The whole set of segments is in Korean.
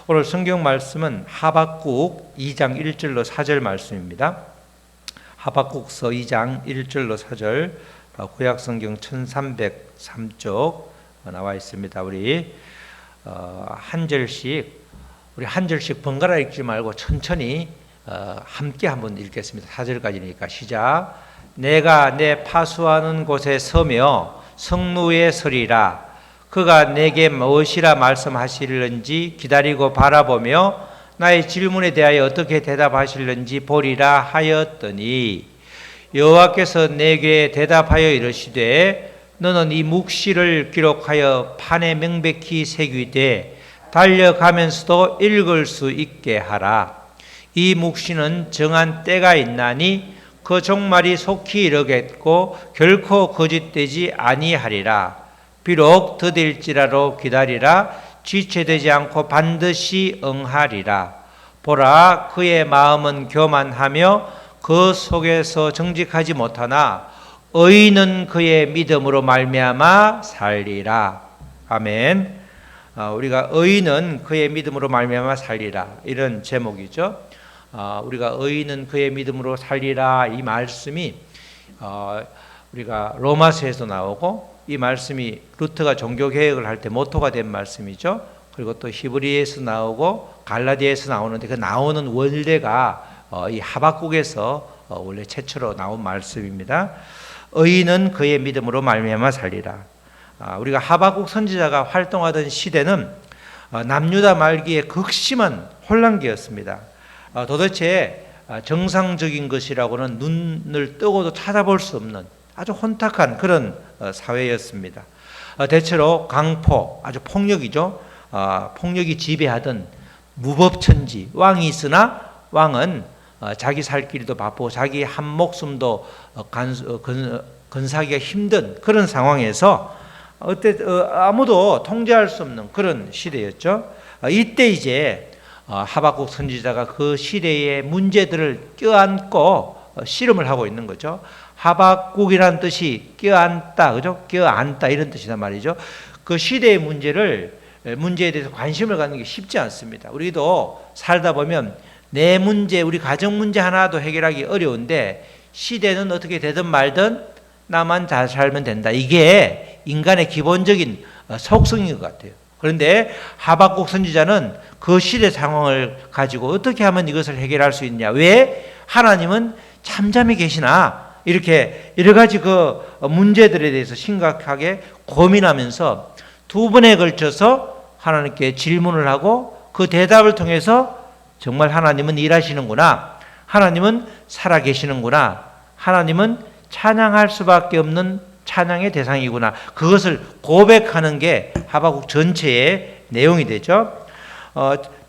오늘 성경 말씀은 하박국 2장 1절로 4절 말씀입니다. 하박국서 2장 1절로 4절, 구약 성경 1303쪽 나와 있습니다. 우리 한 절씩 번갈아 읽지 말고 천천히 함께 한번 읽겠습니다. 4절까지니까 시작. 내가 내 파수하는 곳에 서며 성루에 서리라. 그가 내게 무엇이라 말씀하실는지 기다리고 바라보며 나의 질문에 대하여 어떻게 대답하실는지 보리라 하였더니, 여호와께서 내게 대답하여 이르시되 너는 이 묵시를 기록하여 판에 명백히 새기되 달려가면서도 읽을 수 있게 하라. 이 묵시는 정한 때가 있나니 그 종말이 속히 이르겠고 결코 거짓되지 아니하리라. 비록 더딜지라도 기다리라. 지체되지 않고 반드시 응하리라. 보라, 그의 마음은 교만하며 그 속에서 정직하지 못하나 의인은 그의 믿음으로 말미암아 살리라. 아멘. 우리가 의인은 그의 믿음으로 말미암아 살리라, 이런 제목이죠. 우리가 의인은 그의 믿음으로 살리라, 이 말씀이 우리가 로마서에서 나오고, 이 말씀이 루터가 종교개혁을 할 때 모토가 된 말씀이죠. 그리고 또 히브리에서 나오고 갈라디아에서 나오는데, 그 나오는 원래가 이 하박국에서 원래 최초로 나온 말씀입니다. 의인은 그의 믿음으로 말미암아 살리라. 우리가 하박국 선지자가 활동하던 시대는 남유다 말기에 극심한 혼란기였습니다. 도대체 정상적인 것이라고는 눈을 뜨고도 찾아볼 수 없는 아주 혼탁한 그런 사회였습니다. 대체로 강포, 아주 폭력이죠. 폭력이 지배하던 무법천지, 왕이 있으나 왕은 자기 살 길도 바쁘고 자기 한 목숨도 건사하기가 힘든 그런 상황에서 아무도 통제할 수 없는 그런 시대였죠. 이때 이제 하박국 선지자가 그 시대의 문제들을 껴안고 씨름을 하고 있는 거죠. 하박국이라는 뜻이 껴안다, 그죠? 껴안다, 이런 뜻이란 말이죠. 그 시대의 문제에 대해서 관심을 갖는 게 쉽지 않습니다. 우리도 살다 보면 내 문제, 우리 가정 문제 하나도 해결하기 어려운데, 시대는 어떻게 되든 말든 나만 잘 살면 된다, 이게 인간의 기본적인 속성인 것 같아요. 그런데 하박국 선지자는 그 시대 상황을 가지고 어떻게 하면 이것을 해결할 수 있냐, 왜 하나님은 잠잠히 계시나, 이렇게 여러 가지 그 문제들에 대해서 심각하게 고민하면서 두 번에 걸쳐서 하나님께 질문을 하고, 그 대답을 통해서 정말 하나님은 일하시는구나, 하나님은 살아계시는구나, 하나님은 찬양할 수밖에 없는 찬양의 대상이구나, 그것을 고백하는 게 하박국 전체의 내용이 되죠.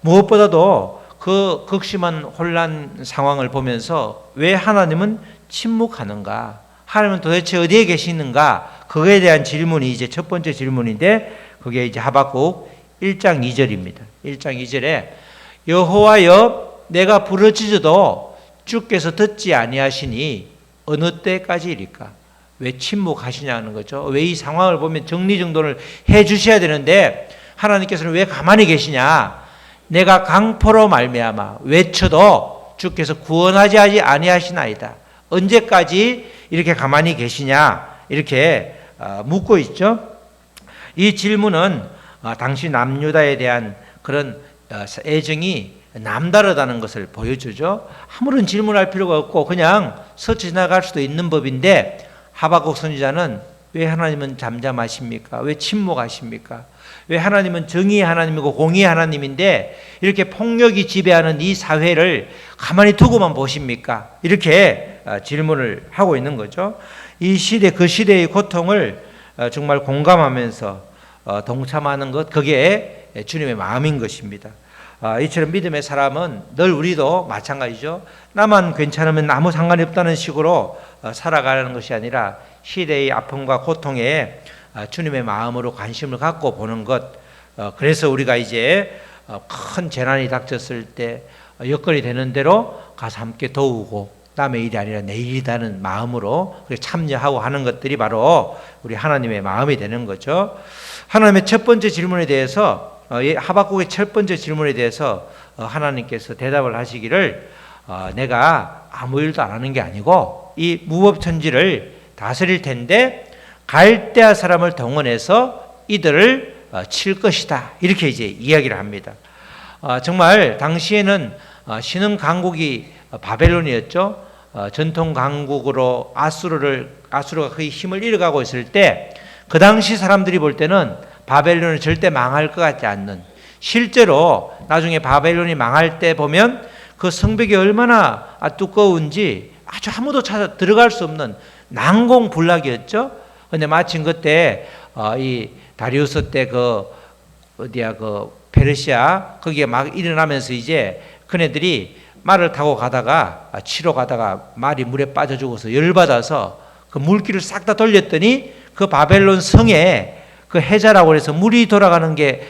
무엇보다도 그 극심한 혼란 상황을 보면서 왜 하나님은 침묵하는가, 하나님은 도대체 어디에 계시는가, 그거에 대한 질문이 이제 첫 번째 질문인데, 그게 이제 하박국 1장 2절입니다. 1장 2절에 여호와여, 내가 부르짖어도 주께서 듣지 아니하시니 어느 때까지일까? 왜 침묵하시냐는 거죠. 왜 이 상황을 보면 정리정돈을 해 주셔야 되는데 하나님께서는 왜 가만히 계시냐? 내가 강포로 말미암아 외쳐도 주께서 구원하지 아니하시나이다. 언제까지 이렇게 가만히 계시냐? 이렇게 묻고 있죠. 이 질문은 당시 남유다에 대한 그런 애정이 남다르다는 것을 보여주죠. 아무런 질문할 필요가 없고 그냥 스쳐 지나갈 수도 있는 법인데, 하박국 선지자는 왜 하나님은 잠잠하십니까? 왜 침묵하십니까? 왜 하나님은 정의의 하나님이고 공의의 하나님인데 이렇게 폭력이 지배하는 이 사회를 가만히 두고만 보십니까? 이렇게 질문을 하고 있는 거죠. 이 시대, 그 시대의 고통을 정말 공감하면서 동참하는 것, 그게 주님의 마음인 것입니다. 이처럼 믿음의 사람은 늘, 우리도 마찬가지죠. 나만 괜찮으면 아무 상관이 없다는 식으로 살아가는 것이 아니라 시대의 아픔과 고통에 주님의 마음으로 관심을 갖고 보는 것. 그래서 우리가 이제 큰 재난이 닥쳤을 때 여건이 되는 대로 가서 함께 도우고, 남의 일이 아니라 내 일이라는 마음으로 참여하고 하는 것들이 바로 우리 하나님의 마음이 되는 거죠. 하나님의 첫 번째 질문에 대해서 이 하박국의 첫 번째 질문에 대해서 하나님께서 대답을 하시기를 내가 아무 일도 안 하는 게 아니고 이 무법천지를 다스릴 텐데 갈대아 사람을 동원해서 이들을 칠 것이다. 이렇게 이제 이야기를 합니다. 정말 당시에는 신흥 강국이 바벨론이었죠. 전통 강국으로 아수르가 거의 힘을 잃어가고 있을 때 그 당시 사람들이 볼 때는 바벨론은 절대 망할 것 같지 않는, 실제로 나중에 바벨론이 망할 때 보면 그 성벽이 얼마나 두꺼운지 아주 아무도 찾아 들어갈 수 없는 난공불락이었죠. 근데 마침 그때 이 다리우스 때 그 페르시아 거기에 막 일어나면서 이제 그네들이 말을 타고 가다가 치러 가다가 말이 물에 빠져 죽어서 열받아서 그 물길을 싹 다 돌렸더니 그 바벨론 성에 그 해자라고 해서 물이 돌아가는 게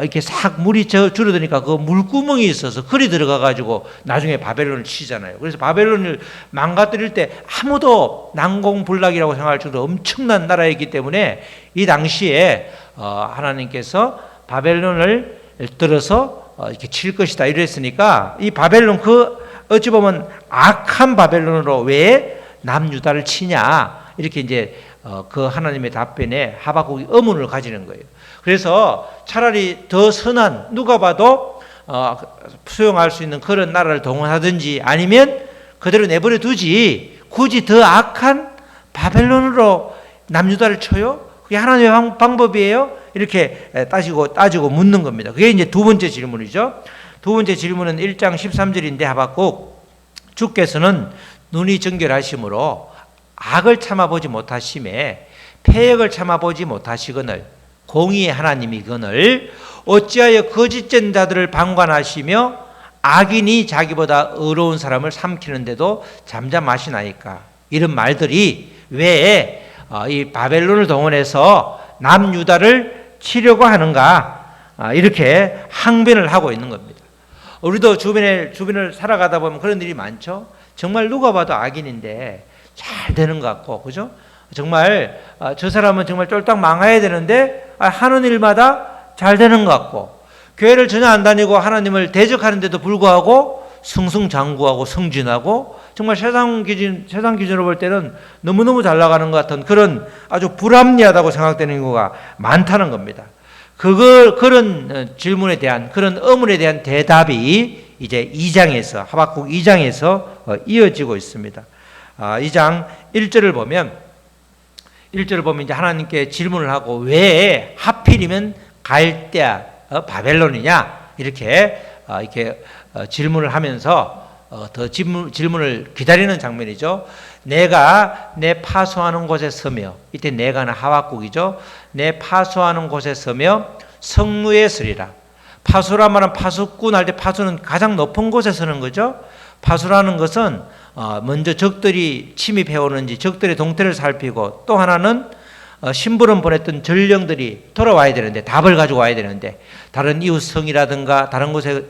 이렇게 싹 물이 줄어드니까 그 물구멍이 있어서 그리 들어가 가지고 나중에 바벨론을 치잖아요. 그래서 바벨론을 망가뜨릴 때 아무도 난공불락이라고 생각할 정도로 엄청난 나라였기 때문에 이 당시에 하나님께서 바벨론을 들어서 이렇게 칠 것이다 이랬으니까 이 바벨론 어찌 보면 악한 바벨론으로 왜 남유다를 치냐 이렇게 이제 그 하나님의 답변에 하박국이 의문을 가지는 거예요. 그래서 차라리 더 선한 누가 봐도 수용할 수 있는 그런 나라를 동원하든지 아니면 그대로 내버려 두지 굳이 더 악한 바벨론으로 남유다를 쳐요? 그게 하나님의 방법이에요? 이렇게 따지고 묻는 겁니다. 그게 이제 두 번째 질문이죠. 두 번째 질문은 1장 13절인데 하박국 주께서는 눈이 정결하심으로 악을 참아보지 못하심에 패역을 참아보지 못하시거늘 공의의 하나님이거늘 어찌하여 거짓된 자들을 방관하시며 악인이 자기보다 의로운 사람을 삼키는데도 잠잠하시나이까. 이런 말들이 왜 이 바벨론을 동원해서 남유다를 치려고 하는가 이렇게 항변을 하고 있는 겁니다. 우리도 주변을 살아가다 보면 그런 일이 많죠. 정말 누가 봐도 악인인데 잘 되는 것 같고, 그죠? 정말 저 사람은 정말 쫄딱 망해야 되는데 하는 일마다 잘 되는 것 같고, 교회를 전혀 안 다니고 하나님을 대적하는데도 불구하고 승승장구하고 승진하고 정말 세상 기준으로 볼 때는 너무너무 잘 나가는 것 같은 그런 아주 불합리하다고 생각되는 경우가 많다는 겁니다. 그런 질문에 대한, 그런 의문에 대한 대답이 이제 2장에서, 하박국 2장에서 이어지고 있습니다. 2장 1절을 보면 이제 하나님께 질문을 하고 왜 하필이면 갈대아 바벨론이냐 이렇게 질문을 하면서 더 질문을 기다리는 장면이죠. 내가 내 파수하는 곳에 서며, 이때 내가는 하박국이죠. 내 파수하는 곳에 서며 성루에 서리라. 파수란 말은 파수꾼 할 때 파수는 가장 높은 곳에 서는 거죠. 파수라는 것은 먼저 적들이 침입해 오는지 적들의 동태를 살피고, 또 하나는 심부름 보냈던 전령들이 돌아와야 되는데, 답을 가지고 와야 되는데, 다른 이웃 성이라든가 다른 곳에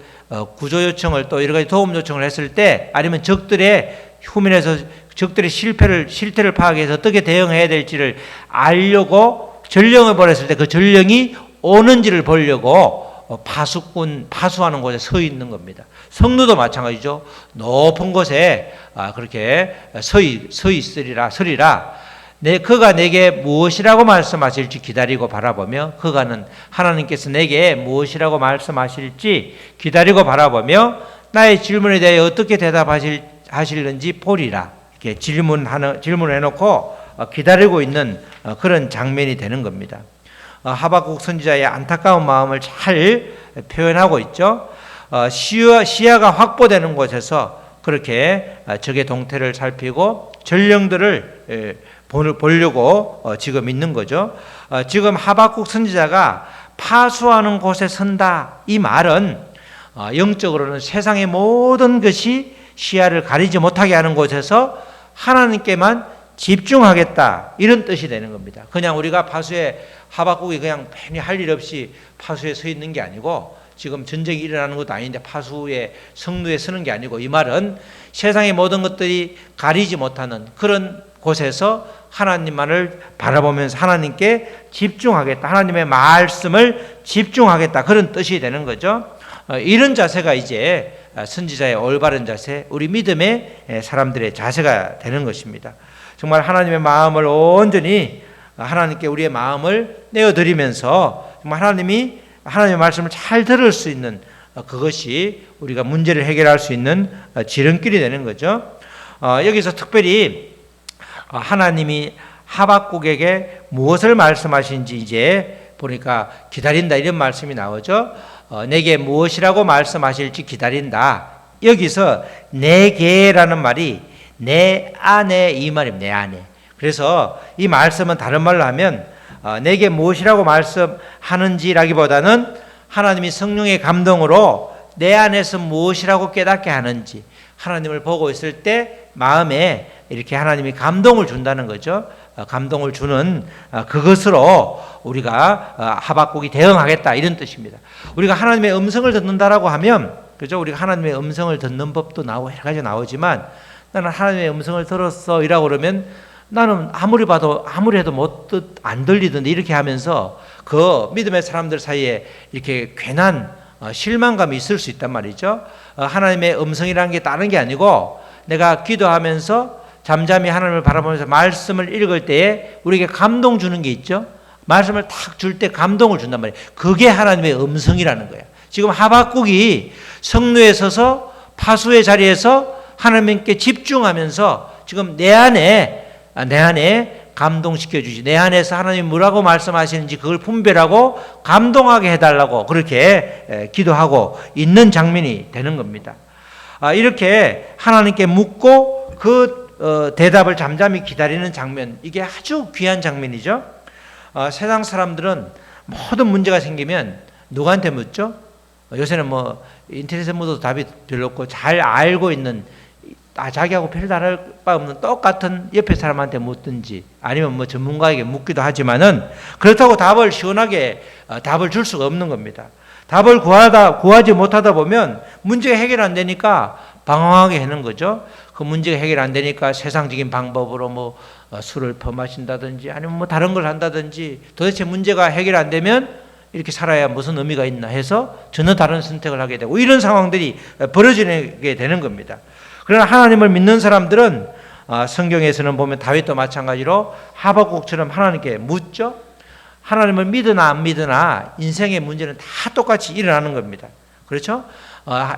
구조 요청을 또 여러 가지 도움 요청을 했을 때, 아니면 적들의 후면에서 적들의 실태를 파악해서 어떻게 대응해야 될지를 알려고 전령을 보냈을 때 그 전령이 오는지를 보려고 파수하는 곳에 서 있는 겁니다. 성루도 마찬가지죠. 높은 곳에 그렇게 서리라. 그가 내게 무엇이라고 말씀하실지 기다리고 바라보며, 그가는 하나님께서 내게 무엇이라고 말씀하실지 기다리고 바라보며 나의 질문에 대해 어떻게 대답하실는지 보리라. 이렇게 질문을 해놓고 기다리고 있는 그런 장면이 되는 겁니다. 하박국 선지자의 안타까운 마음을 잘 표현하고 있죠. 시야가 확보되는 곳에서 그렇게 적의 동태를 살피고 전령들을 보려고 지금 있는 거죠. 지금 하박국 선지자가 파수하는 곳에 선다, 이 말은 영적으로는 세상의 모든 것이 시야를 가리지 못하게 하는 곳에서 하나님께만 집중하겠다, 이런 뜻이 되는 겁니다. 그냥 우리가 파수에, 하박국이 그냥 괜히 할 일 없이 파수에 서 있는 게 아니고, 지금 전쟁이 일어나는 것도 아닌데 파수에, 성루에 서는 게 아니고, 이 말은 세상의 모든 것들이 가리지 못하는 그런 곳에서 하나님만을 바라보면서 하나님께 집중하겠다. 하나님의 말씀을 집중하겠다. 그런 뜻이 되는 거죠. 이런 자세가 이제 선지자의 올바른 자세, 우리 믿음의 사람들의 자세가 되는 것입니다. 정말 하나님의 마음을 온전히 하나님께 우리의 마음을 내어드리면서 정말 하나님의 말씀을 잘 들을 수 있는 그것이 우리가 문제를 해결할 수 있는 지름길이 되는 거죠. 여기서 특별히 하나님이 하박국에게 무엇을 말씀하신지 이제 보니까 기다린다 이런 말씀이 나오죠. 내게 무엇이라고 말씀하실지 기다린다. 여기서 내게라는 말이 내 안에 이 말입니다. 내 안에. 그래서 이 말씀은 다른 말로 하면 내게 무엇이라고 말씀하는지라기보다는 하나님이 성령의 감동으로 내 안에서 무엇이라고 깨닫게 하는지, 하나님을 보고 있을 때 마음에 이렇게 하나님이 감동을 준다는 거죠. 감동을 주는 그것으로 우리가 하박국이 대응하겠다 이런 뜻입니다. 우리가 하나님의 음성을 듣는다라고 하면, 그죠? 우리가 하나님의 음성을 듣는 법도 나오고 여러 가지 나오지만, 나는 하나님의 음성을 들었어 이라고 그러면 나는 아무리 봐도 아무리 해도 안 들리던데 이렇게 하면서 그 믿음의 사람들 사이에 이렇게 괜한 실망감이 있을 수 있단 말이죠. 하나님의 음성이라는 게 다른 게 아니고, 내가 기도하면서 잠잠히 하나님을 바라보면서 말씀을 읽을 때에 우리에게 감동 주는 게 있죠. 말씀을 탁 줄 때 감동을 준단 말이에요. 그게 하나님의 음성이라는 거예요. 지금 하박국이 성루에 서서 파수의 자리에서 하나님께 집중하면서 지금 내 안에 감동시켜 주시, 내 안에서 하나님이 뭐라고 말씀하시는지 그걸 분별하고 감동하게 해달라고 그렇게 기도하고 있는 장면이 되는 겁니다. 이렇게 하나님께 묻고 그 대답을 잠잠히 기다리는 장면, 이게 아주 귀한 장면이죠. 세상 사람들은 모든 문제가 생기면 누구한테 묻죠? 요새는 뭐 인터넷에 묻어도 답이 별로 없고, 잘 알고 있는 자기하고 별 다를 바 없는 똑같은 옆에 사람한테 묻든지 아니면 뭐 전문가에게 묻기도 하지만은, 그렇다고 답을 시원하게 답을 줄 수가 없는 겁니다. 답을 구하지 못하다 보면 문제가 해결 안 되니까 방황하게 하는 거죠. 그 문제가 해결 안 되니까 세상적인 방법으로 뭐 술을 퍼마신다든지 아니면 뭐 다른 걸 한다든지, 도대체 문제가 해결 안 되면 이렇게 살아야 무슨 의미가 있나 해서 전혀 다른 선택을 하게 되고, 이런 상황들이 벌어지게 되는 겁니다. 그러나 하나님을 믿는 사람들은 성경에서는 보면 다윗도 마찬가지로 하박국처럼 하나님께 묻죠. 하나님을 믿으나 안 믿으나 인생의 문제는 다 똑같이 일어나는 겁니다. 그렇죠?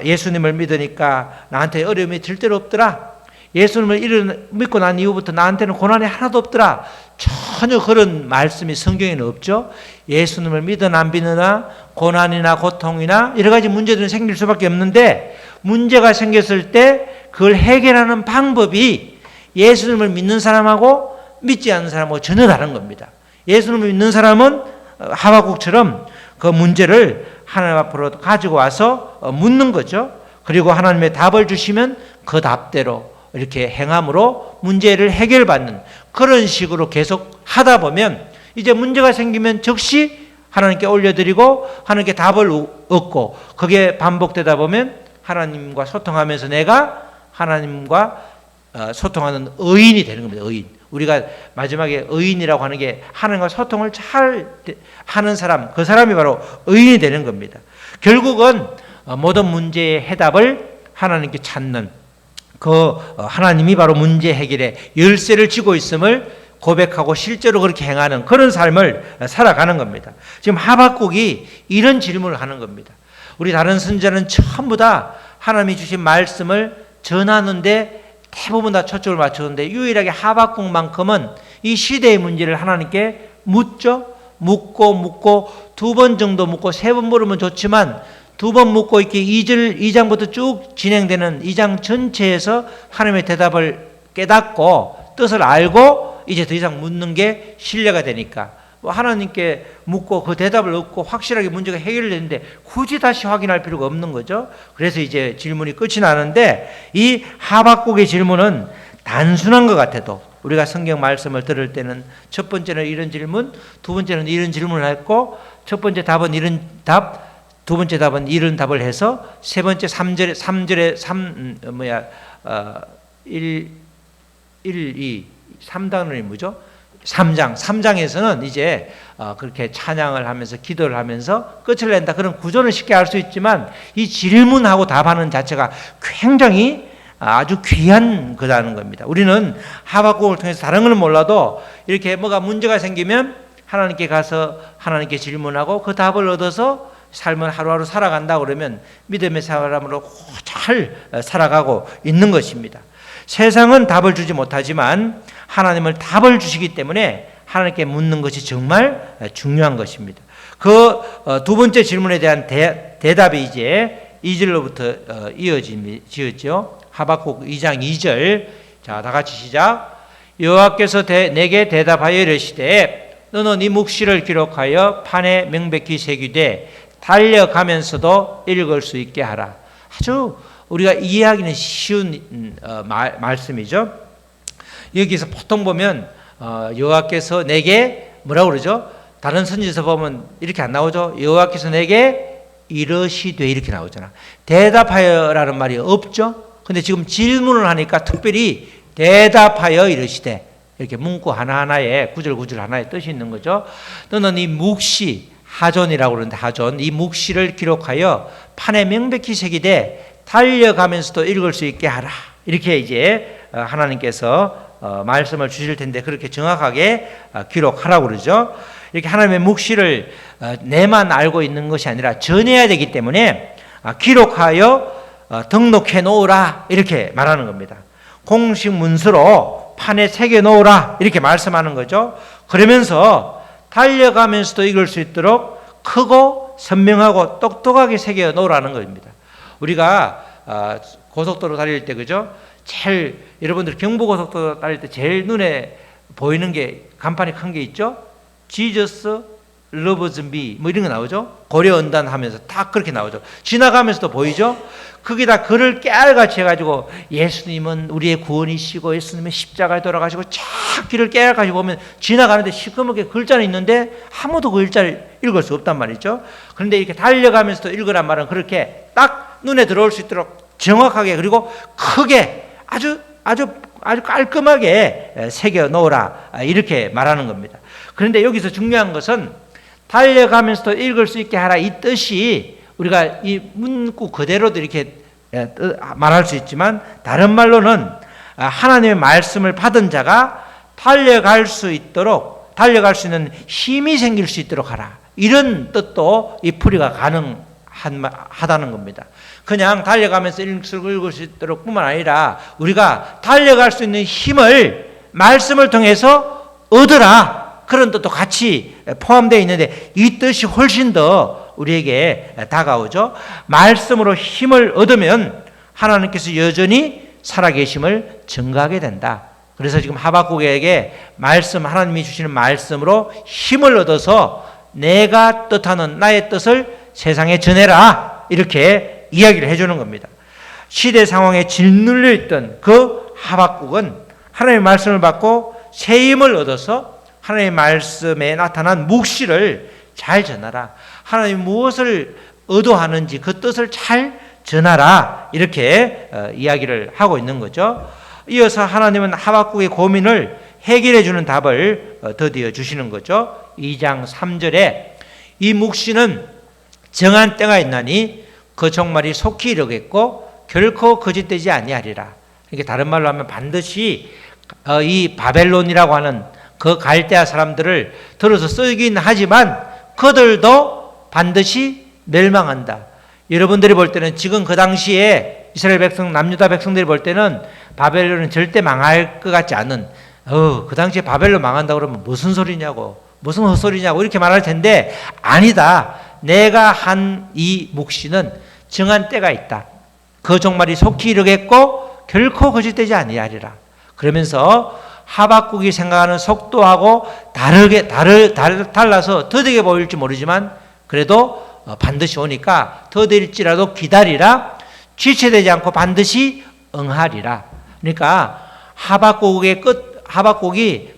예수님을 믿으니까 나한테 어려움이 절대로 없더라. 예수님을 믿고 난 이후부터 나한테는 고난이 하나도 없더라. 전혀 그런 말씀이 성경에는 없죠. 예수님을 믿으나 안 믿으나 고난이나 고통이나 여러 가지 문제들은 생길 수밖에 없는데, 문제가 생겼을 때 그걸 해결하는 방법이 예수님을 믿는 사람하고 믿지 않는 사람하고 전혀 다른 겁니다. 예수님을 믿는 사람은 하박국처럼 그 문제를 하나님 앞으로 가지고 와서 묻는 거죠. 그리고 하나님의 답을 주시면 그 답대로 이렇게 행함으로 문제를 해결받는 그런 식으로 계속 하다 보면, 이제 문제가 생기면 즉시 하나님께 올려드리고 하나님께 답을 얻고, 그게 반복되다 보면 하나님과 소통하면서 내가 하나님과 소통하는 의인이 되는 겁니다. 의인. 우리가 마지막에 의인이라고 하는 게 하나님과 소통을 잘 하는 사람, 그 사람이 바로 의인이 되는 겁니다. 결국은 모든 문제의 해답을 하나님께 찾는, 그 하나님이 바로 문제 해결의 열쇠를 쥐고 있음을 고백하고 실제로 그렇게 행하는 그런 삶을 살아가는 겁니다. 지금 하박국이 이런 질문을 하는 겁니다. 우리 다른 선지자는 전부 다 하나님이 주신 말씀을 전하는데 대부분 다 초점을 맞추는데, 유일하게 하박국만큼은 이 시대의 문제를 하나님께 묻죠. 묻고 두 번 정도 묻고, 세 번 물으면 좋지만 두 번 묻고 이렇게 2장부터 쭉 진행되는 2장 전체에서 하나님의 대답을 깨닫고 뜻을 알고 이제 더 이상 묻는 게 신뢰가 되니까, 하나님께 묻고 그 대답을 얻고 확실하게 문제가 해결되는데 굳이 다시 확인할 필요가 없는 거죠. 그래서 이제 질문이 끝이 나는데, 이 하박국의 질문은 단순한 것 같아도 우리가 성경 말씀을 들을 때는 첫 번째는 이런 질문, 두 번째는 이런 질문을 했고, 첫 번째 답은 이런 답, 두 번째 답은 이런 답을 해서 세 번째 3절에 1, 2 3단원이 뭐죠? 3장에서는 이제 그렇게 찬양을 하면서 기도를 하면서 끝을 낸다, 그런 구조는 쉽게 알 수 있지만 이 질문하고 답하는 자체가 굉장히 아주 귀한 거라는 겁니다. 우리는 하박국을 통해서 다른 건 몰라도 이렇게 뭐가 문제가 생기면 하나님께 가서 하나님께 질문하고 그 답을 얻어서 삶을 하루하루 살아간다 그러면 믿음의 사람으로 잘 살아가고 있는 것입니다. 세상은 답을 주지 못하지만 하나님은 답을 주시기 때문에 하나님께 묻는 것이 정말 중요한 것입니다. 그 두 번째 질문에 대한 대답이 이제 2절로부터 이어지죠. 하박국 2장 2절. 자, 다 같이 시작. 여호와께서 내게 대답하여 이르시되 너는 이 묵시를 기록하여 판에 명백히 새기되 달려가면서도 읽을 수 있게 하라. 아주 우리가 이해하기는 쉬운 말씀이죠. 여기서 보통 보면 여호와께서 내게 뭐라고 그러죠? 다른 선지서 보면 이렇게 안 나오죠. 여호와께서 내게 이르시되 이렇게 나오잖아. 대답하여라는 말이 없죠. 근데 지금 질문을 하니까 특별히 대답하여 이르시되 이렇게 문구 하나하나에 구절 하나에 뜻이 있는 거죠. 너는 이 묵시, 하존이라고 그러는데 하존, 이 묵시를 기록하여 판에 명백히 새기되 달려가면서도 읽을 수 있게 하라. 이렇게 이제 하나님께서 말씀을 주실 텐데 그렇게 정확하게 기록하라고 그러죠. 이렇게 하나님의 묵시를 내만 알고 있는 것이 아니라 전해야 되기 때문에 기록하여 등록해 놓으라 이렇게 말하는 겁니다. 공식 문서로 판에 새겨 놓으라 이렇게 말씀하는 거죠. 그러면서 달려가면서도 읽을 수 있도록 크고 선명하고 똑똑하게 새겨 놓으라는 겁니다. 우리가 고속도로 달릴 때 그죠? 제일 여러분들 경부고속도로 달릴 때 제일 눈에 보이는 게 간판이 큰 게 있죠? Jesus loves me 뭐 이런 거 나오죠? 고려언단 하면서 딱 그렇게 나오죠. 지나가면서도 보이죠? 거기다 글을 깨알같이 해가지고 예수님은 우리의 구원이시고 예수님의 십자가에 돌아가시고 쫙 길을 깨알같이 보면 지나가는데 시커멓게 글자는 있는데 아무도 그 글자를 읽을 수 없단 말이죠. 그런데 이렇게 달려가면서도 읽으란 말은 그렇게 딱 눈에 들어올 수 있도록 정확하게 그리고 크게 아주 깔끔하게 새겨 놓으라 이렇게 말하는 겁니다. 그런데 여기서 중요한 것은 달려가면서도 읽을 수 있게 하라 이 뜻이 우리가 이 문구 그대로도 이렇게 말할 수 있지만 다른 말로는 하나님의 말씀을 받은 자가 달려갈 수 있는 힘이 생길 수 있도록 하라 이런 뜻도 이 풀이가 가능하다는 겁니다. 그냥 달려가면서 읽을 수 있도록 뿐만 아니라 우리가 달려갈 수 있는 힘을 말씀을 통해서 얻으라 그런 뜻도 같이 포함되어 있는데 이 뜻이 훨씬 더 우리에게 다가오죠. 말씀으로 힘을 얻으면 하나님께서 여전히 살아계심을 증거하게 된다. 그래서 지금 하박국에게 하나님이 주시는 말씀으로 힘을 얻어서 내가 뜻하는 나의 뜻을 세상에 전해라 이렇게 이야기를 해주는 겁니다. 시대 상황에 짓눌려 있던 그 하박국은 하나님의 말씀을 받고 새 힘을 얻어서 하나님의 말씀에 나타난 묵시를 잘 전하라. 하나님이 무엇을 의도하는지 그 뜻을 잘 전하라. 이렇게 이야기를 하고 있는 거죠. 이어서 하나님은 하박국의 고민을 해결해 주는 답을 드디어 주시는 거죠. 2장 3절에 이 묵시는 정한 때가 있나니 그 종말이 속히 이르겠고 결코 거짓되지 아니하리라. 이게 다른 말로 하면 반드시 이 바벨론이라고 하는 그 갈대아 사람들을 들어서 쓰긴 하지만 그들도 반드시 멸망한다. 여러분들이 볼 때는 지금 그 당시에 이스라엘 백성 남유다 백성들이 볼 때는 바벨론은 절대 망할 것 같지 않은 그 당시에 바벨론 망한다고 그러면 무슨 소리냐고 무슨 헛소리냐고 이렇게 말할 텐데 아니다. 내가 한 이 묵시는 정한 때가 있다. 그 종말이 속히 이르겠고 결코 거짓되지 아니하리라. 그러면서 하박국이 생각하는 속도하고 달라서 더디게 보일지 모르지만 그래도 반드시 오니까 더딜지라도 기다리라. 지체되지 않고 반드시 응하리라. 그러니까 하박국이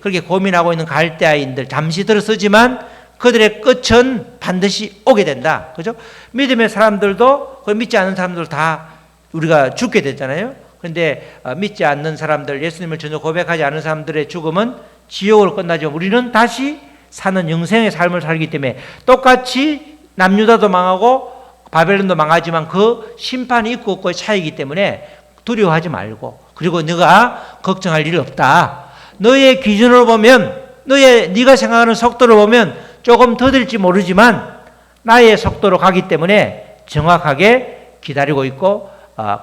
그렇게 고민하고 있는 갈대아인들 잠시 들어서지만 그들의 끝은 반드시 오게 된다. 그죠? 믿음의 사람들도 믿지 않는 사람들도 다 우리가 죽게 됐잖아요. 그런데 믿지 않는 사람들, 예수님을 전혀 고백하지 않은 사람들의 죽음은 지옥으로 끝나죠. 우리는 다시 사는 영생의 삶을 살기 때문에 똑같이 남유다도 망하고 바벨론도 망하지만 그 심판이 있고 없고의 차이기 때문에 두려워하지 말고, 그리고 네가 걱정할 일 없다. 너의 기준으로 보면, 네가 생각하는 속도로 보면 조금 더딜지 모르지만 나의 속도로 가기 때문에 정확하게 기다리고 있고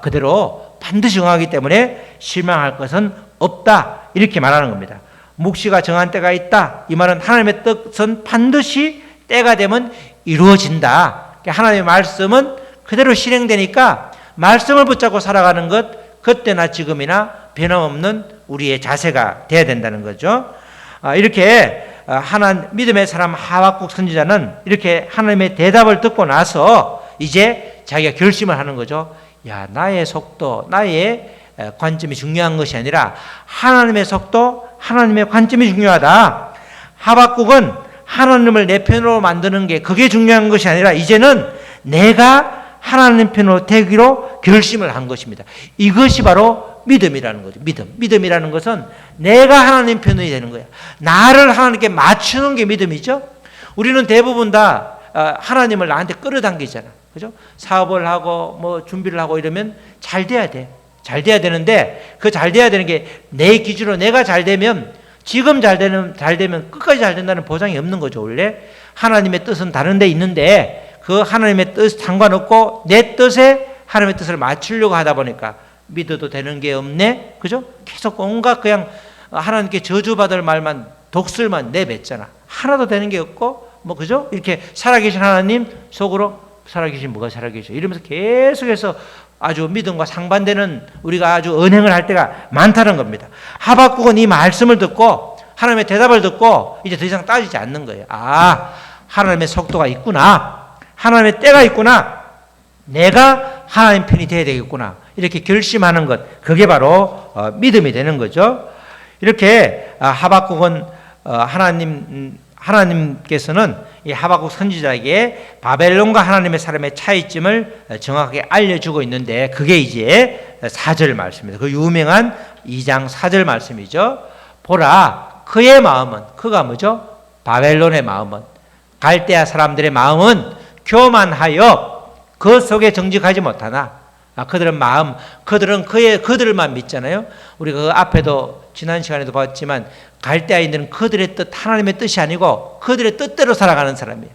그대로 반드시 정하기 때문에 실망할 것은 없다, 이렇게 말하는 겁니다. 묵시가 정한 때가 있다, 이 말은 하나님의 뜻은 반드시 때가 되면 이루어진다. 하나님의 말씀은 그대로 실행되니까 말씀을 붙잡고 살아가는 것, 그때나 지금이나 변함없는 우리의 자세가 돼야 된다는 거죠. 이렇게 믿음의 사람 하박국 선지자는 이렇게 하나님의 대답을 듣고 나서 이제 자기가 결심을 하는 거죠. 야, 나의 속도, 나의 관점이 중요한 것이 아니라 하나님의 속도, 하나님의 관점이 중요하다. 하박국은 하나님을 내 편으로 만드는 게 그게 중요한 것이 아니라 이제는 내가 하나님 편으로 되기로 결심을 한 것입니다. 이것이 바로 믿음이라는 거죠. 믿음이라는 것은 내가 하나님 편이 되는 거야. 나를 하나님께 맞추는 게 믿음이죠. 우리는 대부분 다 하나님을 나한테 끌어당기잖아. 그죠? 사업을 하고 뭐 준비를 하고 이러면 잘 돼야 돼. 잘 돼야 되는데 그 잘 돼야 되는 게 내 기준으로 내가 잘 되면, 지금 잘 되면 끝까지 잘 된다는 보장이 없는 거죠. 원래 하나님의 뜻은 다른 데 있는데 그 하나님의 뜻 상관없고 내 뜻에 하나님의 뜻을 맞추려고 하다 보니까 믿어도 되는 게 없네. 그죠? 계속 온갖 그냥 하나님께 저주받을 말만, 독설만 내뱉잖아. 하나도 되는 게 없고 뭐 그죠? 이렇게 살아계신 하나님 속으로 살아계신 뭐가 살아계셔 이러면서 계속해서 아주 믿음과 상반되는 우리가 아주 언행을 할 때가 많다는 겁니다. 하박국은 이 말씀을 듣고 하나님의 대답을 듣고 이제 더 이상 따지지 않는 거예요. 하나님의 속도가 있구나, 하나님의 때가 있구나, 내가 하나님 편이 되어야 되겠구나, 이렇게 결심하는 것, 그게 바로 믿음이 되는 거죠. 이렇게 하박국은 하나님께서는 이 하박국 선지자에게 바벨론과 하나님의 사람의 차이점을 정확하게 알려주고 있는데 그게 이제 4절 말씀입니다. 그 유명한 2장 4절 말씀이죠. 보라, 그의 마음은, 그가 뭐죠? 바벨론의 마음은, 갈대아 사람들의 마음은 교만하여 그 속에 정직하지 못하나. 그들은 그들만 믿잖아요. 우리가 그 앞에도 지난 시간에도 봤지만 갈대아인들은 그들의 뜻, 하나님의 뜻이 아니고 그들의 뜻대로 살아가는 사람이에요.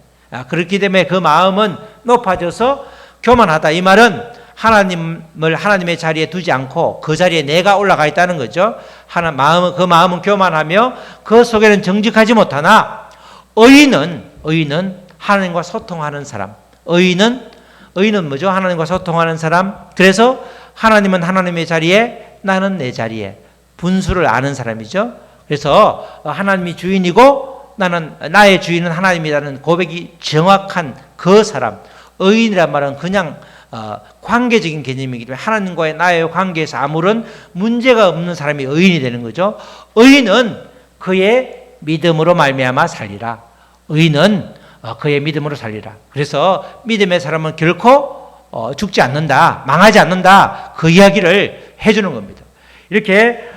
그렇기 때문에 그 마음은 높아져서 교만하다. 이 말은 하나님을 하나님의 자리에 두지 않고 그 자리에 내가 올라가 있다는 거죠. 그 마음은 교만하며 그 속에는 정직하지 못하나 의인은 하나님과 소통하는 사람. 의인은 뭐죠? 하나님과 소통하는 사람. 그래서 하나님은 하나님의 자리에, 나는 내 자리에, 분수를 아는 사람이죠. 그래서 하나님이 주인이고 나의 주인은 하나님이라는 고백이 정확한 그 사람. 의인이란 말은 그냥 관계적인 개념이기 때문에 하나님과의 나의 관계에서 아무런 문제가 없는 사람이 의인이 되는 거죠. 의인은 그의 믿음으로 말미암아 살리라. 의인은 그의 믿음으로 살리라. 그래서 믿음의 사람은 결코 죽지 않는다, 망하지 않는다, 그 이야기를 해주는 겁니다. 이렇게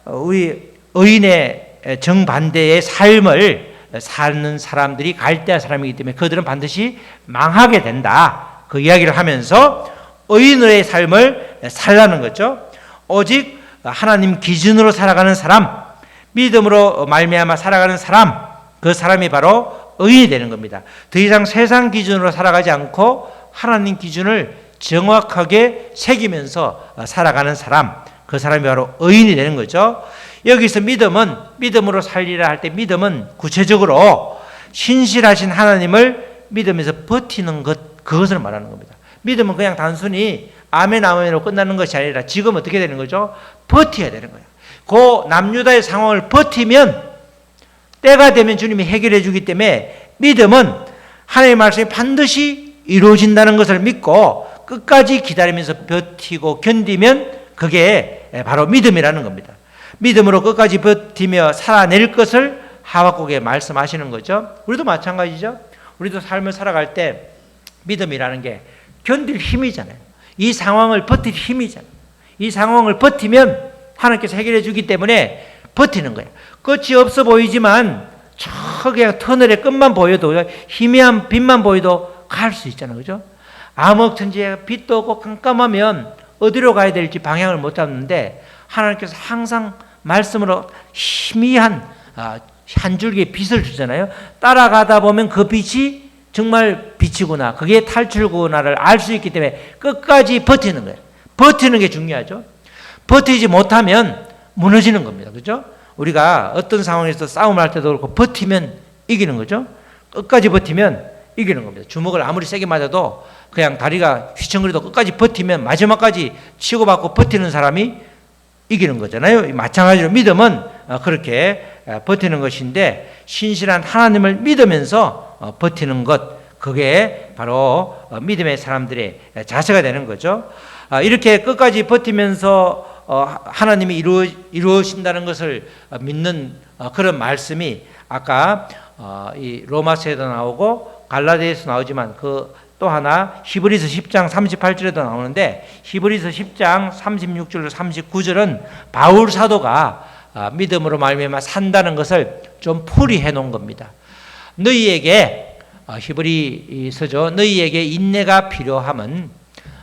우리 의인의 정반대의 삶을 사는 사람들이 갈대아 사람이기 때문에 그들은 반드시 망하게 된다, 그 이야기를 하면서 의인의 삶을 살라는 거죠. 오직 하나님 기준으로 살아가는 사람, 믿음으로 말미암아 살아가는 사람, 그 사람이 바로 의인이 되는 겁니다. 더 이상 세상 기준으로 살아가지 않고 하나님 기준을 정확하게 새기면서 살아가는 사람, 그 사람이 바로 의인이 되는 거죠. 여기서 믿음으로 살리라 할 때 믿음은 구체적으로 신실하신 하나님을 믿으면서 버티는 것, 그것을 말하는 겁니다. 믿음은 그냥 단순히 아멘 아멘으로 끝나는 것이 아니라 지금 어떻게 되는 거죠? 버텨야 되는 거예요. 그 남유다의 상황을 버티면 때가 되면 주님이 해결해 주기 때문에 믿음은 하나님의 말씀이 반드시 이루어진다는 것을 믿고 끝까지 기다리면서 버티고 견디면 그게 바로 믿음이라는 겁니다. 믿음으로 끝까지 버티며 살아낼 것을 하박국에 말씀하시는 거죠. 우리도 마찬가지죠. 우리도 삶을 살아갈 때 믿음이라는 게 견딜 힘이잖아요. 이 상황을 버틸 힘이잖아요. 이 상황을 버티면 하나님께서 해결해 주기 때문에 버티는 거예요. 끝이 없어 보이지만 저 그냥 터널의 끝만 보여도, 희미한 빛만 보여도 갈 수 있잖아요. 그죠? 암흑천지에 빛도 없고 깜깜하면 어디로 가야 될지 방향을 못 잡는데, 하나님께서 항상 말씀으로 희미한 한 줄기의 빛을 주잖아요. 따라가다 보면 그 빛이 정말 빛이구나, 그게 탈출구나를 알 수 있기 때문에 끝까지 버티는 거예요. 버티는 게 중요하죠. 버티지 못하면 무너지는 겁니다. 그죠? 우리가 어떤 상황에서 싸움할 때도 그렇고 버티면 이기는 거죠. 끝까지 버티면 이기는 겁니다. 주먹을 아무리 세게 맞아도 그냥 다리가 휘청거려도 끝까지 버티면, 마지막까지 치고받고 버티는 사람이 이기는 거잖아요. 마찬가지로 믿음은 그렇게 버티는 것인데, 신실한 하나님을 믿으면서 버티는 것, 그게 바로 믿음의 사람들의 자세가 되는 거죠. 이렇게 끝까지 버티면서 하나님이 이루어진다는 것을 믿는 그런 말씀이 아까 이 로마서에도 나오고 갈라디아에서 나오지만, 그 또 하나 히브리서 10장 38절에도 나오는데, 히브리서 10장 36절로 39절은 바울 사도가 믿음으로 말미암아 산다는 것을 좀 풀이해 놓은 겁니다. 너희에게, 히브리서죠, 너희에게 인내가 필요함은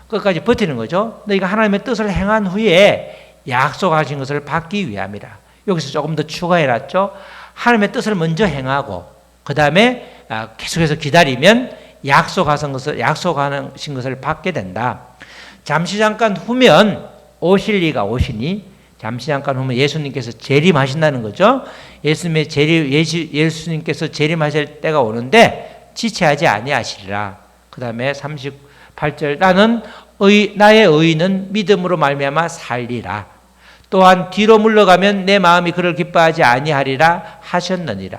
끝까지 버티는 거죠. 너희가 하나님의 뜻을 행한 후에 약속하신 것을 받기 위함이라. 여기서 조금 더 추가해 놨죠. 하나님의 뜻을 먼저 행하고 그 다음에 계속해서 기다리면 약속하신 것을 받게 된다. 잠시 잠깐 후면 오실 리가 오시니, 잠시 잠깐 후면 예수님께서 재림하신다는 거죠. 예수님께서 재림하실 때가 오는데 지체하지 아니하시리라. 그 다음에 38절, 나의 의는 믿음으로 말미암아 살리라. 또한 뒤로 물러가면 내 마음이 그를 기뻐하지 아니하리라 하셨느니라.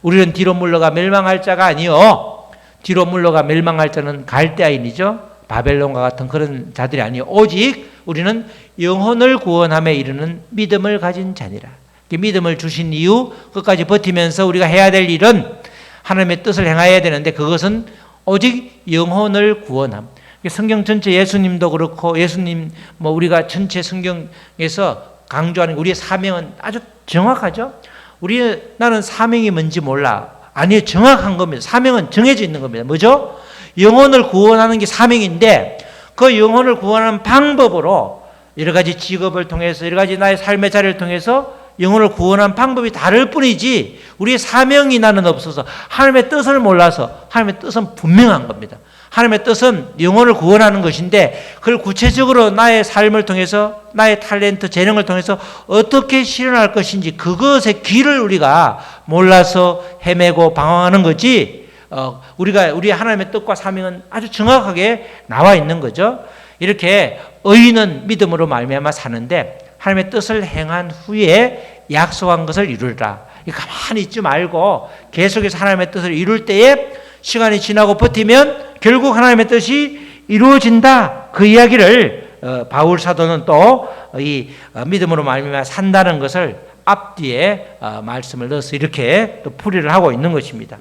우리는 뒤로 물러가 멸망할 자가 아니요, 뒤로 물러가 멸망할 자는 갈대아인이죠. 바벨론과 같은 그런 자들이 아니요, 오직 우리는 영혼을 구원함에 이르는 믿음을 가진 자니라. 믿음을 주신 이유, 끝까지 버티면서 우리가 해야 될 일은 하나님의 뜻을 행해야 되는데, 그것은 오직 영혼을 구원함. 성경 전체, 예수님도 그렇고, 예수님 우리가 전체 성경에서 강조하는 우리의 사명은 아주 정확하죠. 나는 사명이 뭔지 몰라. 아니요, 정확한 겁니다. 사명은 정해져 있는 겁니다. 뭐죠? 영혼을 구원하는 게 사명인데, 그 영혼을 구원하는 방법으로 여러 가지 직업을 통해서, 여러 가지 나의 삶의 자리를 통해서 영혼을 구원하는 방법이 다를 뿐이지, 우리의 사명이 나는 없어서, 하나님의 뜻을 몰라서. 하나님의 뜻은 분명한 겁니다. 하나님의 뜻은 영혼을 구원하는 것인데, 그걸 구체적으로 나의 삶을 통해서, 나의 탤런트, 재능을 통해서 어떻게 실현할 것인지, 그것의 길을 우리가 몰라서 헤매고 방황하는 거지, 우리 하나님의 뜻과 사명은 아주 정확하게 나와 있는 거죠. 이렇게 의인은 믿음으로 말미암아 사는데, 하나님의 뜻을 행한 후에 약속한 것을 이루리라. 가만히 있지 말고 계속해서 하나님의 뜻을 이룰 때에, 시간이 지나고 버티면 결국 하나님의 뜻이 이루어진다. 그 이야기를 바울 사도는 또 이 믿음으로 말미암아 산다는 것을 앞뒤에 말씀을 넣어서 이렇게 또 풀이를 하고 있는 것입니다.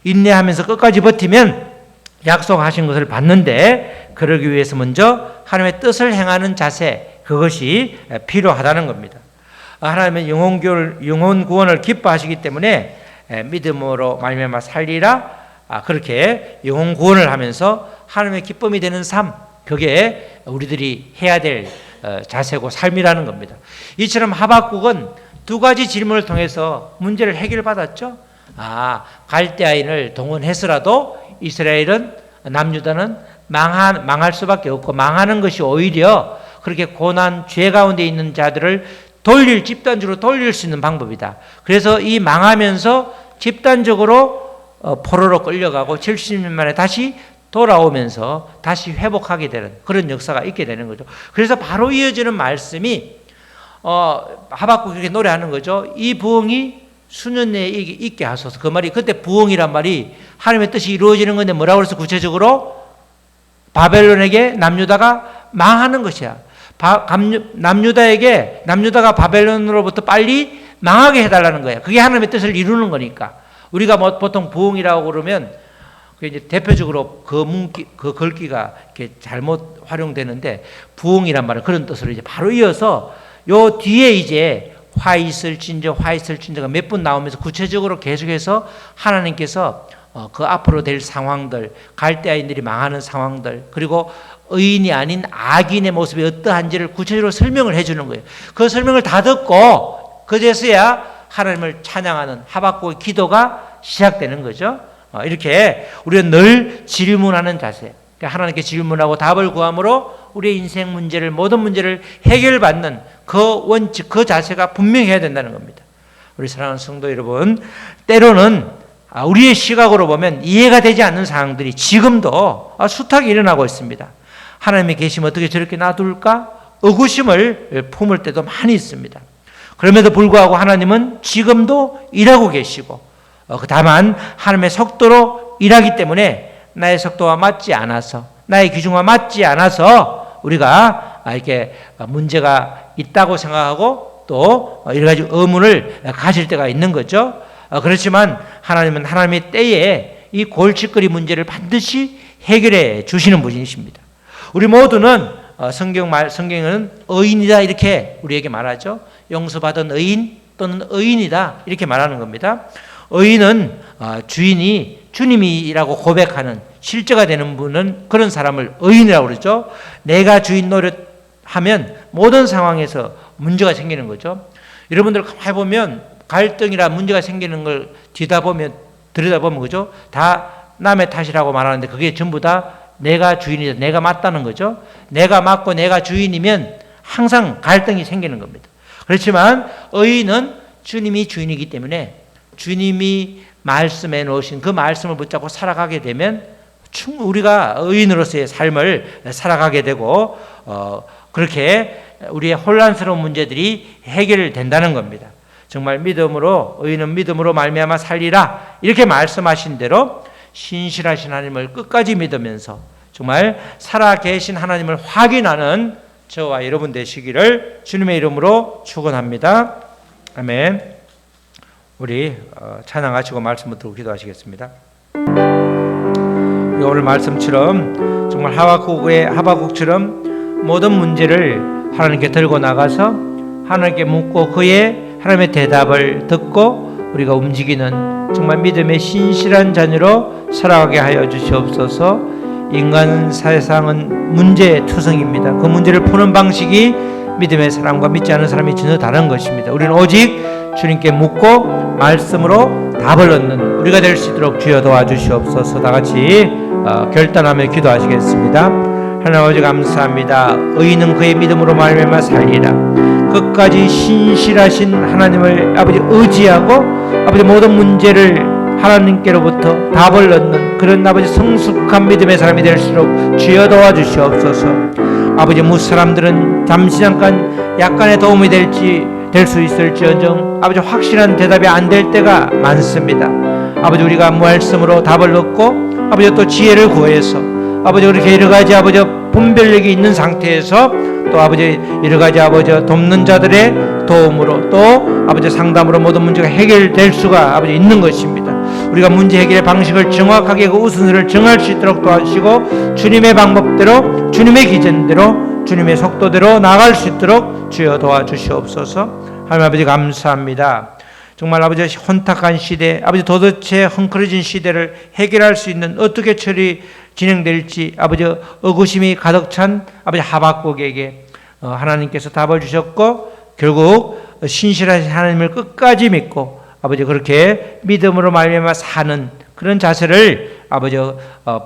인내하면서 끝까지 버티면 약속하신 것을 받는데, 그러기 위해서 먼저 하나님의 뜻을 행하는 자세, 그것이 필요하다는 겁니다. 하나님은 영혼 구원을 기뻐하시기 때문에 믿음으로 말미암아 살리라, 그렇게 영혼 구원을 하면서 하나님의 기쁨이 되는 삶, 그게 우리들이 해야 될 자세고 삶이라는 겁니다. 이처럼 하박국은 두 가지 질문을 통해서 문제를 해결받았죠. 갈대아인을 동원해서라도 이스라엘은, 남유다는 망할 수밖에 없고, 망하는 것이 오히려 그렇게 고난, 죄 가운데 있는 자들을 집단적으로 돌릴 수 있는 방법이다. 그래서 이 망하면서 집단적으로 포로로 끌려가고 70년 만에 다시 돌아오면서 다시 회복하게 되는 그런 역사가 있게 되는 거죠. 그래서 바로 이어지는 말씀이 하박국이 이렇게 노래하는 거죠. 이 부흥이 수년 내에 있게 하소서. 그 말이, 그때 부흥이란 말이 하나님의 뜻이 이루어지는 건데 뭐라고 그래서 구체적으로 바벨론에게 남유다가 망하는 것이야. 남유다가 바벨론으로부터 빨리 망하게 해달라는 거야. 그게 하나님의 뜻을 이루는 거니까. 우리가 보통 부흥이라고 그러면 그 이제 대표적으로 그 글귀가 이렇게 잘못 활용되는데 부흥이란 말은 그런 뜻으로 이제 바로 이어서 요 뒤에 이제 화이슬진저가 몇 번 나오면서 구체적으로 계속해서 하나님께서 그 앞으로 될 상황들, 갈대아인들이 망하는 상황들, 그리고 의인이 아닌 악인의 모습이 어떠한지를 구체적으로 설명을 해주는 거예요. 그 설명을 다 듣고 그제서야 하나님을 찬양하는 하박국의 기도가 시작되는 거죠. 이렇게 우리는 늘 질문하는 자세, 하나님께 질문하고 답을 구함으로 우리의 인생 문제를, 모든 문제를 해결받는 그 원칙, 그 자세가 분명해야 된다는 겁니다. 우리 사랑하는 성도 여러분, 때로는 우리의 시각으로 보면 이해가 되지 않는 상황들이 지금도 숱하게 일어나고 있습니다. 하나님이 계시면 어떻게 저렇게 놔둘까? 의구심을 품을 때도 많이 있습니다. 그럼에도 불구하고 하나님은 지금도 일하고 계시고, 다만 하나님의 속도로 일하기 때문에 나의 속도와 맞지 않아서, 나의 기준과 맞지 않아서 우리가 이렇게 문제가 있다고 생각하고 또 여러 가지 의문을 가질 때가 있는 거죠. 그렇지만 하나님은 하나님의 때에 이 골칫거리 문제를 반드시 해결해 주시는 분이십니다. 우리 모두는 성경은 의인이다 이렇게 우리에게 말하죠. 용서받은 의인 또는 의인이다 이렇게 말하는 겁니다. 의인은 주인이 주님이라고 고백하는 실제가 되는 분은 그런 사람을 의인이라고 그러죠. 내가 주인 노릇하면 모든 상황에서 문제가 생기는 거죠. 여러분들 가만히 보면 갈등이라 문제가 생기는 걸 들여다보면 그죠? 다 남의 탓이라고 말하는데 그게 전부 다 내가 주인이다, 내가 맞다는 거죠. 내가 맞고 내가 주인이면 항상 갈등이 생기는 겁니다. 그렇지만 의인은 주님이 주인이기 때문에 주님이 말씀해 놓으신 그 말씀을 붙잡고 살아가게 되면 우리가 의인으로서의 삶을 살아가게 되고 그렇게 우리의 혼란스러운 문제들이 해결된다는 겁니다. 정말 믿음으로, 의인은 믿음으로 말미암아 살리라 이렇게 말씀하신 대로 신실하신 하나님을 끝까지 믿으면서 정말 살아계신 하나님을 확인하는 저와 여러분 되시기를 주님의 이름으로 축원합니다. 아멘. 우리 찬양하시고 말씀 듣고 기도하시겠습니다. 우리 오늘 말씀처럼 정말 하박국처럼 모든 문제를 하나님께 들고 나가서 하나님께 묻고 그의 하나님의 대답을 듣고 우리가 움직이는 정말 믿음의 신실한 자녀로 살아가게 하여 주시옵소서. 인간 세상은 문제의 투성입니다. 그 문제를 푸는 방식이 믿음의 사람과 믿지 않은 사람이 전혀 다른 것입니다. 우리는 오직 주님께 묻고 말씀으로 답을 얻는 우리가 될 수 있도록 주여 도와주시옵소서. 다 같이 결단하며 기도하시겠습니다. 하나님 아버지 감사합니다. 의인은 그의 믿음으로 말미암아 살리라. 끝까지 신실하신 하나님을 아버지 의지하고 아버지 모든 문제를 하나님께로부터 답을 얻는 그런 아버지 성숙한 믿음의 사람이 될수록 주여 도와주시옵소서. 아버지 무사람들은 잠시 잠깐 약간의 도움이 될 수 있을지언정 아버지 확실한 대답이 안 될 때가 많습니다. 아버지 우리가 말씀으로 답을 얻고 아버지 또 지혜를 구해서 아버지 그렇게 여러 가지 아버지 분별력이 있는 상태에서 또 아버지 여러 가지 아버지 돕는 자들의 도움으로 또 아버지 상담으로 모든 문제가 해결될 수가 아버지 있는 것입니다. 우리가 문제 해결의 방식을 정확하게 그 우선순위를 정할 수 있도록 도와주시고 주님의 방법대로 주님의 기준대로 주님의 속도대로 나아갈 수 있도록 주여 도와주시옵소서. 하나님 아버지 감사합니다. 정말 아버지 혼탁한 시대, 아버지 도대체 헝클어진 시대를 해결할 수 있는 어떻게 진행될지 아버지 의구심이 가득 찬 아버지 하박국에게 하나님께서 답을 주셨고 결국 신실하신 하나님을 끝까지 믿고 아버지 그렇게 믿음으로 말미암아 사는 그런 자세를 아버지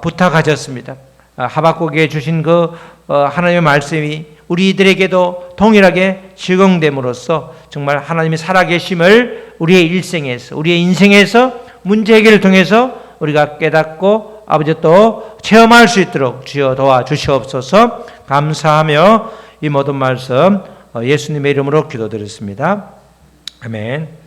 부탁하셨습니다. 하박국에 주신 그 하나님의 말씀이 우리들에게도 동일하게 적용됨으로써 정말 하나님이 살아계심을 우리의 일생에서 우리의 인생에서 문제 해결을 통해서 우리가 깨닫고 아버지 또 체험할 수 있도록 주여 도와주시옵소서. 감사하며 이 모든 말씀 예수님의 이름으로 기도드렸습니다. 아멘.